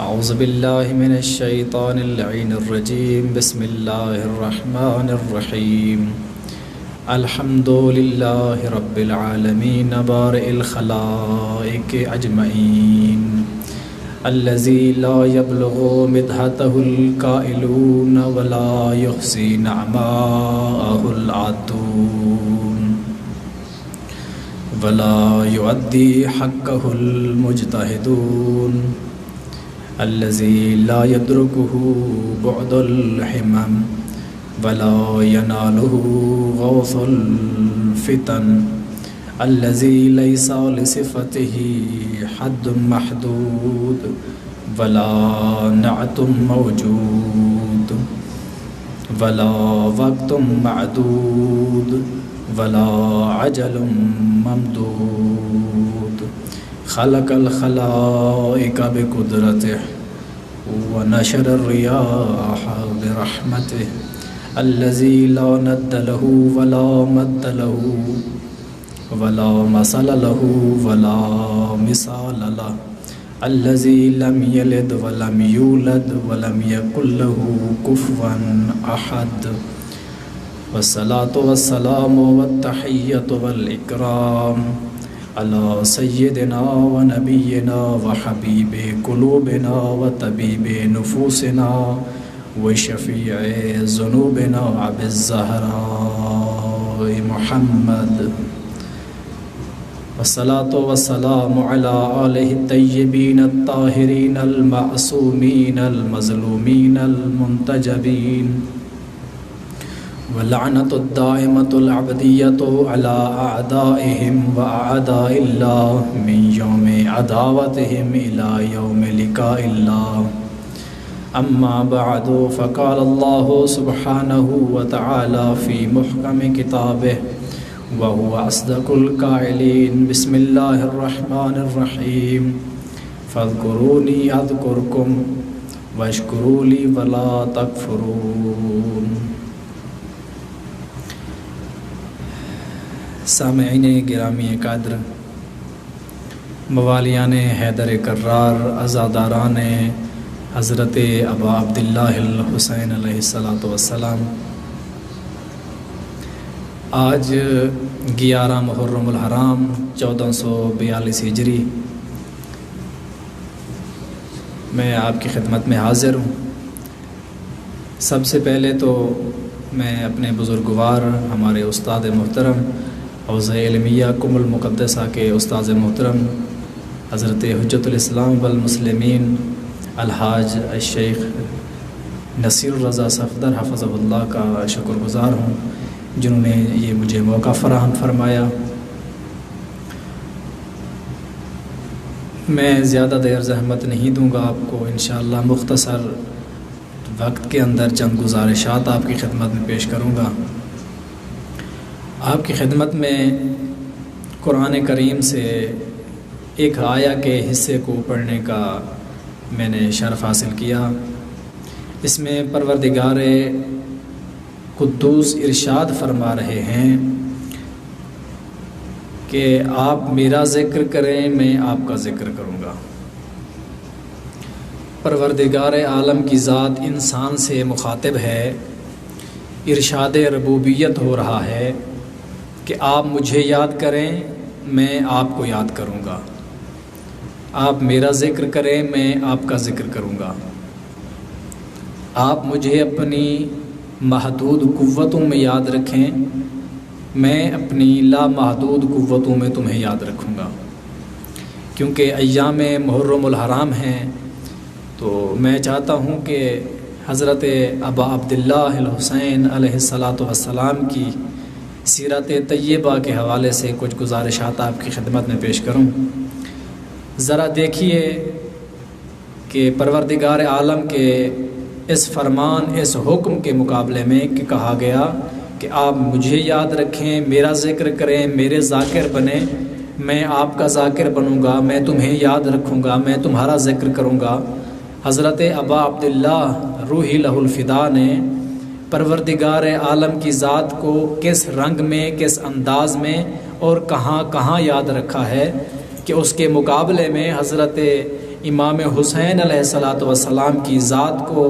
اعوذ باللہ من الشیطان اللعین الرجیم بسم اللہ الرحمن الرحیم الحمد للہ رب العالمین بارئ الخلائق اجمعین الذی لا یبلغ مدحتہ القائلون ولا یحصی نعماءہ العادون ولا یؤدی حقہ المجتہدون الذي لا يدركه بعد الحمم ولا يناله غوث الفتن الذي ليس لصفته حد محدود ولا نعت موجود ولا وقت معدود ولا عجل ممدود خلق الخلائق بقدرته ونشر الرياح برحمته الذي لا ند له ولا مد له ولا مثل له ولا مثال له الذي لم يلد ولم يولد ولم يكن له كفوا أحد والصلاة والسلام والتحية والإكرام على سيدنا ونبينا وحبيب قلوبنا وطبيب نفوسنا وشفيع ذنوبنا أبي الزهراء محمد والصلاة والسلام على آله الطيبين الطاهرين المعصومين المظلومين المنتجبين واللعنة الدائمة العبدية على أعدائهم وأعداء الله من يوم عداوتهم إلى يوم لقاء الله أما بعد فقال الله سبحانه وتعالى في محكم كتابه وهو أصدق القائلين بسم الله الرحمن الرحيم فاذكروني أذكركم واشكروا لي ولا تكفرون. سامعین گرامی قدر، موالیان حیدر کرار، عزاداران حضرت ابا عبداللہ الحسین علیہ السلام، آج 11 محرم الحرام 1442 ہجری میں آپ کی خدمت میں حاضر ہوں. سب سے پہلے تو میں اپنے بزرگوار ہمارے استاد محترم حوزہ علمیہ قم المقدسہ کے استاد محترم حضرت حجت الاسلام والمسلمین الحاج الشیخ نصیر الرضا صفدر حفظہ اللہ کا شکر گزار ہوں، جنہوں نے یہ مجھے موقع فراہم فرمایا. میں زیادہ دیر زحمت نہیں دوں گا آپ کو، انشاءاللہ مختصر وقت کے اندر چند گزارشات آپ کی خدمت میں پیش کروں گا. آپ کی خدمت میں قرآن کریم سے ایک آیا کے حصے کو پڑھنے کا میں نے شرف حاصل کیا. اس میں پروردگار قدوس ارشاد فرما رہے ہیں کہ آپ میرا ذکر کریں، میں آپ کا ذکر کروں گا. پروردگار عالم کی ذات انسان سے مخاطب ہے، ارشاد ربوبیت ہو رہا ہے کہ آپ مجھے یاد کریں، میں آپ کو یاد کروں گا. آپ میرا ذکر کریں، میں آپ کا ذکر کروں گا. آپ مجھے اپنی محدود قوتوں میں یاد رکھیں، میں اپنی لامحدود قوتوں میں تمہیں یاد رکھوں گا. کیونکہ ایام محرم الحرام ہیں تو میں چاہتا ہوں کہ حضرت ابا عبداللہ الحسین علیہ السلام کی سیرت طیبہ کے حوالے سے کچھ گزارشات آپ کی خدمت میں پیش کروں. ذرا دیکھیے کہ پروردگار عالم کے اس فرمان، اس حکم کے مقابلے میں کہ کہا گیا کہ آپ مجھے یاد رکھیں، میرا ذکر کریں، میرے ذاکر بنیں، میں آپ کا ذاکر بنوں گا، میں تمہیں یاد رکھوں گا، میں تمہارا ذکر کروں گا. حضرت ابا عبداللہ روحی لہ الفدا نے پروردگار عالم کی ذات کو کس رنگ میں، کس انداز میں اور کہاں کہاں یاد رکھا ہے کہ اس کے مقابلے میں حضرت امام حسین علیہ الصلوۃ والسلام کی ذات کو،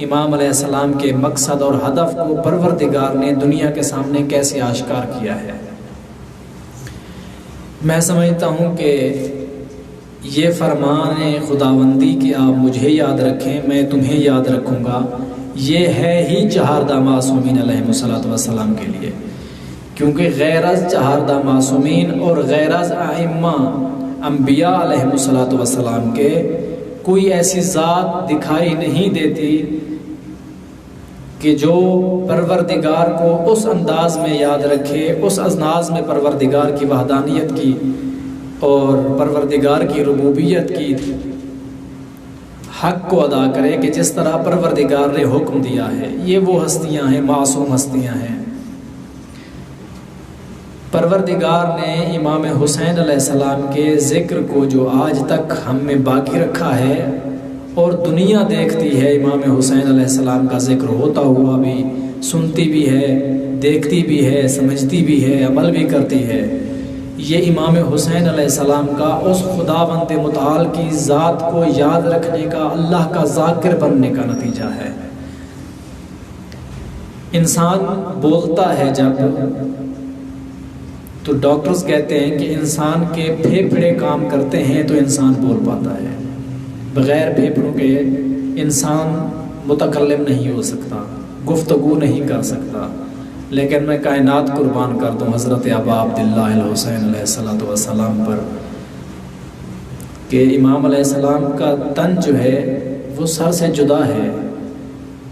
امام علیہ السلام کے مقصد اور ہدف کو پروردگار نے دنیا کے سامنے کیسے آشکار کیا ہے۔ میں سمجھتا ہوں کہ یہ فرمان خداوندی کہ آپ مجھے یاد رکھیں میں تمہیں یاد رکھوں گا، یہ ہے ہی چہاردہ معصومین علیہ الصلوۃ والسلام کے لیے، کیونکہ غیر از چہاردہ معصومین اور غیر از ائمہ انبیاء علیہ الصلوۃ والسلام کے کوئی ایسی ذات دکھائی نہیں دیتی کہ جو پروردگار کو اس انداز میں یاد رکھے، اس انداز میں پروردگار کی وحدانیت کی اور پروردگار کی ربوبیت کی حق کو ادا کرے کہ جس طرح پروردگار نے حکم دیا ہے۔ یہ وہ ہستیاں ہیں، معصوم ہستیاں ہیں۔ پروردگار نے امام حسین علیہ السلام کے ذکر کو جو آج تک ہم میں باقی رکھا ہے اور دنیا دیکھتی ہے، امام حسین علیہ السلام کا ذکر ہوتا ہوا بھی سنتی بھی ہے، دیکھتی بھی ہے، سمجھتی بھی ہے، عمل بھی کرتی ہے، یہ امام حسین علیہ السلام کا اس خداوند متعال کی ذات کو یاد رکھنے کا، اللہ کا ذاکر بننے کا نتیجہ ہے۔ انسان بولتا ہے جب تو ڈاکٹرز کہتے ہیں کہ انسان کے پھیپھڑے کام کرتے ہیں تو انسان بول پاتا ہے، بغیر پھیپھڑوں کے انسان متکلم نہیں ہو سکتا، گفتگو نہیں کر سکتا۔ لیکن میں کائنات قربان کر دوں حضرت ابا عبداللہ الحسین علیہ الصلوۃ والسلام پر کہ امام علیہ السلام کا تن جو ہے وہ سر سے جدا ہے،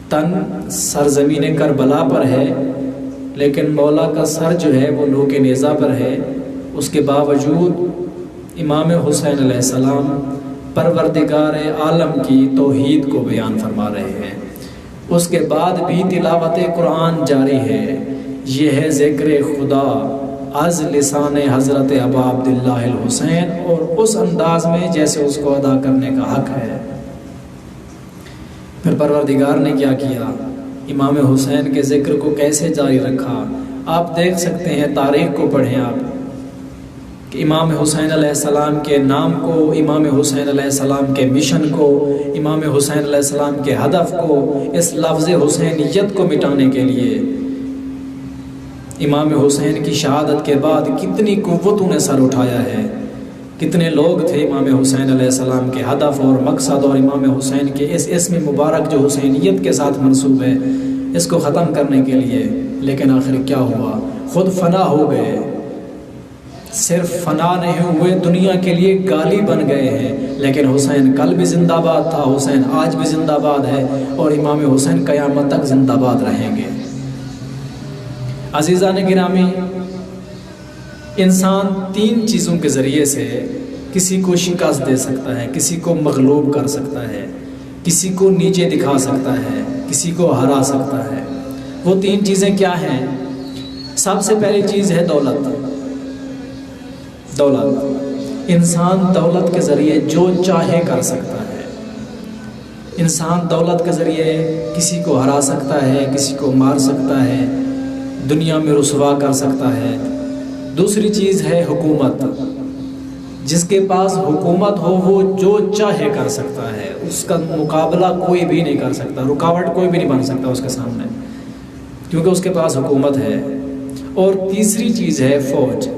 تن سرزمین کربلا پر ہے، لیکن مولا کا سر جو ہے وہ نوک نیزہ پر ہے۔ اس کے باوجود امام حسین علیہ السلام پروردگار عالم کی توحید کو بیان فرما رہے ہیں، اس کے بعد بھی تلاوت قرآن جاری ہے۔ یہ ہے ذکر خدا از لسان حضرت ابا عبداللہ الحسین، اور اس انداز میں جیسے اس کو ادا کرنے کا حق ہے۔ پھر پروردگار نے کیا کیا، امام حسین کے ذکر کو کیسے جاری رکھا۔ آپ دیکھ سکتے ہیں، تاریخ کو پڑھیں آپ، کہ امام حسین علیہ السلام کے نام کو، امام حسین علیہ السلام کے مشن کو، امام حسین علیہ السلام کے ہدف کو، اس لفظ حسینیت کو مٹانے کے لیے امام حسین کی شہادت کے بعد کتنی قوتوں نے سر اٹھایا ہے، کتنے لوگ تھے امام حسین علیہ السلام کے ہدف اور مقصد اور امام حسین کے اس اسم مبارک جو حسینیت کے ساتھ منسوب ہے، اس کو ختم کرنے کے لیے۔ لیکن آخر کیا ہوا، خود فنا ہو گئے، صرف فنا نہیں ہوئے، دنیا کے لیے گالی بن گئے ہیں۔ لیکن حسین کل بھی زندہ باد تھا، حسین آج بھی زندہ باد ہے، اور امام حسین قیامت تک زندہ باد رہیں گے۔ عزیزان گرامی، انسان تین چیزوں کے ذریعے سے کسی کو شکست دے سکتا ہے، کسی کو مغلوب کر سکتا ہے، کسی کو نیچے دکھا سکتا ہے، کسی کو ہرا سکتا ہے۔ وہ تین چیزیں کیا ہیں؟ سب سے پہلی چیز ہے دولت۔ دولت، انسان دولت کے ذریعے جو چاہے کر سکتا ہے۔ انسان دولت کے ذریعے کسی کو ہرا سکتا ہے، کسی کو مار سکتا ہے، دنیا میں رسوا کر سکتا ہے۔ دوسری چیز ہے حکومت، جس کے پاس حکومت ہو وہ جو چاہے کر سکتا ہے، اس کا مقابلہ کوئی بھی نہیں کر سکتا، رکاوٹ کوئی بھی نہیں بن سکتا اس کے سامنے، کیونکہ اس کے پاس حکومت ہے۔ اور تیسری چیز ہے فوج،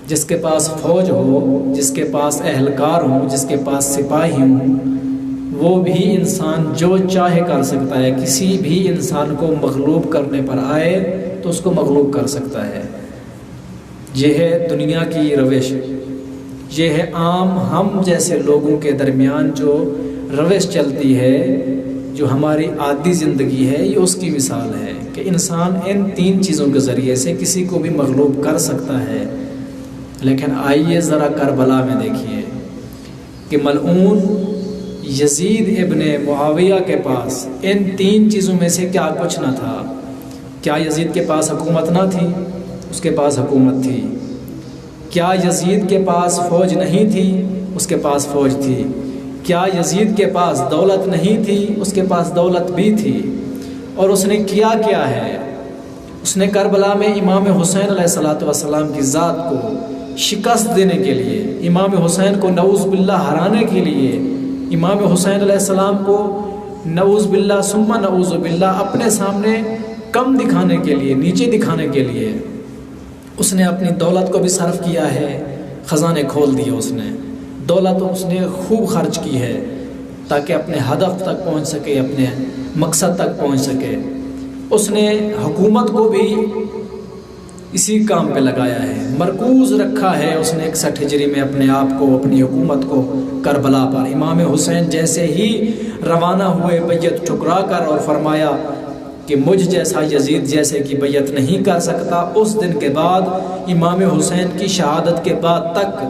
جس کے پاس فوج ہو، جس کے پاس اہلکار ہوں، جس کے پاس سپاہی ہوں، وہ بھی انسان جو چاہے کر سکتا ہے۔ کسی بھی انسان کو مغلوب کرنے پر آئے تو اس کو مغلوب کر سکتا ہے۔ یہ ہے دنیا کی روش، یہ ہے عام ہم جیسے لوگوں کے درمیان جو روش چلتی ہے، جو ہماری عادی زندگی ہے، یہ اس کی مثال ہے کہ انسان ان تین چیزوں کے ذریعے سے کسی کو بھی مغلوب کر سکتا ہے۔ لیکن آئیے ذرا کربلا میں دیکھیے کہ ملعون یزید ابن معاویہ کے پاس ان تین چیزوں میں سے کیا کچھ نہ تھا۔ کیا یزید کے پاس حکومت نہ تھی؟ اس کے پاس حکومت تھی۔ کیا یزید کے پاس فوج نہیں تھی؟ اس کے پاس فوج تھی۔ کیا یزید کے پاس دولت نہیں تھی؟ اس کے پاس دولت بھی تھی۔ اور اس نے کیا ہے؟ اس نے کربلا میں امام حسین علیہ الصلوۃ والسلام کی ذات کو شکست دینے کے لیے، امام حسین کو نعوذ باللہ ہرانے کے لیے، امام حسین علیہ السلام کو نعوذ باللہ ثم نعوذ باللہ اپنے سامنے کم دکھانے کے لیے، نیچے دکھانے کے لیے اس نے اپنی دولت کو بھی صرف کیا ہے، خزانے کھول دیے، اس نے دولت اس نے خوب خرچ کی ہے تاکہ اپنے ہدف تک پہنچ سکے، اپنے مقصد تک پہنچ سکے۔ اس نے حکومت کو بھی اسی کام پہ لگایا ہے، مرکوز رکھا ہے اس نے 61 ہجری میں اپنے آپ کو، اپنی حکومت کو کربلا پر۔ امام حسین جیسے ہی روانہ ہوئے بیعت ٹھکرا کر اور فرمایا کہ مجھ جیسا یزید جیسے کی بیعت نہیں کر سکتا، اس دن کے بعد امام حسین کی شہادت کے بعد تک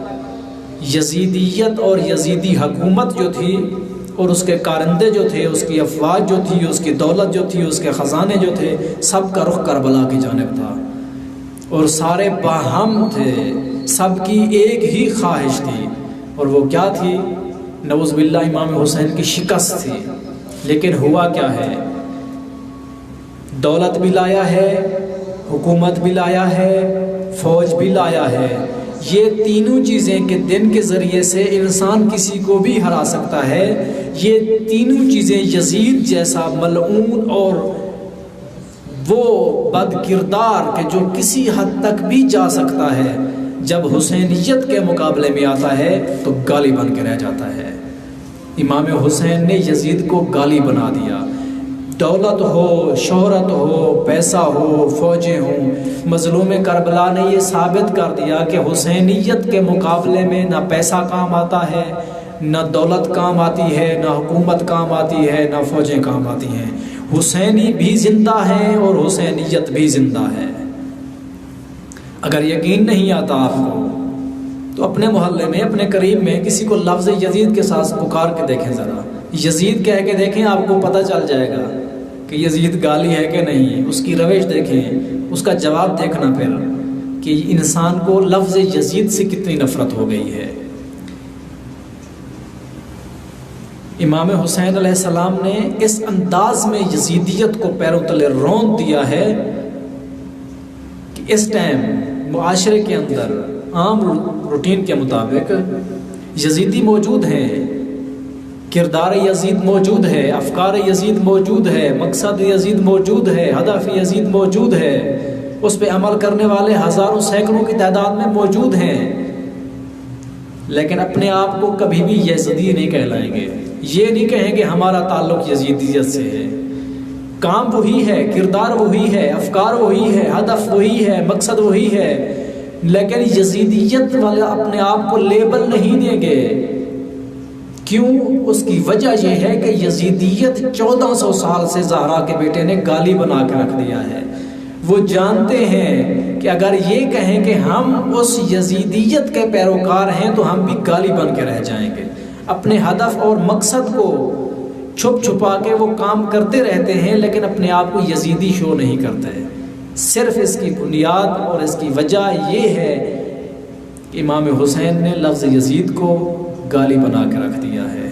یزیدیت اور یزیدی حکومت جو تھی اور اس کے کارندے جو تھے، اس کی افواج جو تھی، اس کی دولت جو تھی، اس کے خزانے جو تھے، سب کا رخ کربلا کی جانب تھا، اور سارے باہم تھے، سب کی ایک ہی خواہش تھی، اور وہ کیا تھی؟ نعوذ باللہ امام حسین کی شکست تھی۔ لیکن ہوا کیا ہے؟ دولت بھی لایا ہے، حکومت بھی لایا ہے، فوج بھی لایا ہے۔ یہ تینوں چیزیں کہ دن کے ذریعے سے انسان کسی کو بھی ہرا سکتا ہے، یہ تینوں چیزیں یزید جیسا ملعون اور وہ بد کردار کہ جو کسی حد تک بھی جا سکتا ہے، جب حسینیت کے مقابلے میں آتا ہے تو گالی بن کے رہ جاتا ہے۔ امام حسین نے یزید کو گالی بنا دیا۔ دولت ہو، شہرت ہو، پیسہ ہو، فوجیں ہوں، مظلوم کربلا نے یہ ثابت کر دیا کہ حسینیت کے مقابلے میں نہ پیسہ کام آتا ہے، نہ دولت کام آتی ہے، نہ حکومت کام آتی ہے، نہ فوجیں کام آتی ہیں۔ حسینی بھی زندہ ہیں اور حسینیت بھی زندہ ہے۔ اگر یقین نہیں آتا آپ کو تو اپنے محلے میں، اپنے قریب میں کسی کو لفظ یزید کے ساتھ پکار کے دیکھیں، ذرا یزید کہہ کے دیکھیں، آپ کو پتہ چل جائے گا کہ یزید گالی ہے کہ نہیں۔ اس کی روش دیکھیں، اس کا جواب دیکھنا پھر کہ انسان کو لفظ یزید سے کتنی نفرت ہو گئی ہے۔ امام حسین علیہ السلام نے اس انداز میں یزیدیت کو پیروں تلے رون دیا ہے کہ اس ٹائم معاشرے کے اندر عام روٹین کے مطابق یزیدی موجود ہیں، کردار یزید موجود ہے، افکار یزید موجود ہے، مقصد یزید موجود ہے، ہدف یزید موجود ہے، اس پہ عمل کرنے والے ہزاروں سینکڑوں کی تعداد میں موجود ہیں، لیکن اپنے آپ کو کبھی بھی یزیدی نہیں کہلائیں گے، یہ نہیں کہیں گے ہمارا تعلق یزیدیت سے ہے۔ کام وہی ہے، کردار وہی ہے، افکار وہی ہے، ہدف وہی ہے، مقصد وہی ہے، لیکن یزیدیت والے اپنے آپ کو لیبل نہیں دیں گے۔ کیوں؟ اس کی وجہ یہ ہے کہ یزیدیت 1400 سال سے زہرا کے بیٹے نے گالی بنا کے رکھ دیا ہے۔ وہ جانتے ہیں کہ اگر یہ کہیں کہ ہم اس یزیدیت کے پیروکار ہیں تو ہم بھی گالی بن کے رہ جائیں گے۔ اپنے ہدف اور مقصد کو چھپ چھپا کے وہ کام کرتے رہتے ہیں، لیکن اپنے آپ کو یزیدی شو نہیں کرتے۔ صرف اس کی بنیاد اور اس کی وجہ یہ ہے کہ امام حسین نے لفظ یزید کو گالی بنا کے رکھ دیا ہے۔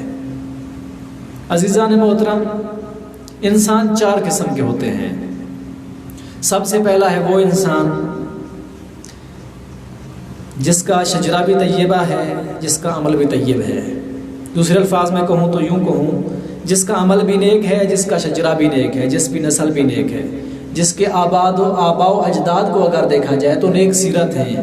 عزیزان محترم، انسان 4 قسم کے ہوتے ہیں۔ سب سے پہلا ہے وہ انسان جس کا شجرہ بھی طیبہ ہے، جس کا عمل بھی طیب ہے۔ دوسرے الفاظ میں کہوں تو یوں کہوں، جس کا عمل بھی نیک ہے، جس کا شجرہ بھی نیک ہے، جس کی نسل بھی نیک ہے، جس کے آباء و اجداد کو اگر دیکھا جائے تو نیک سیرت ہیں۔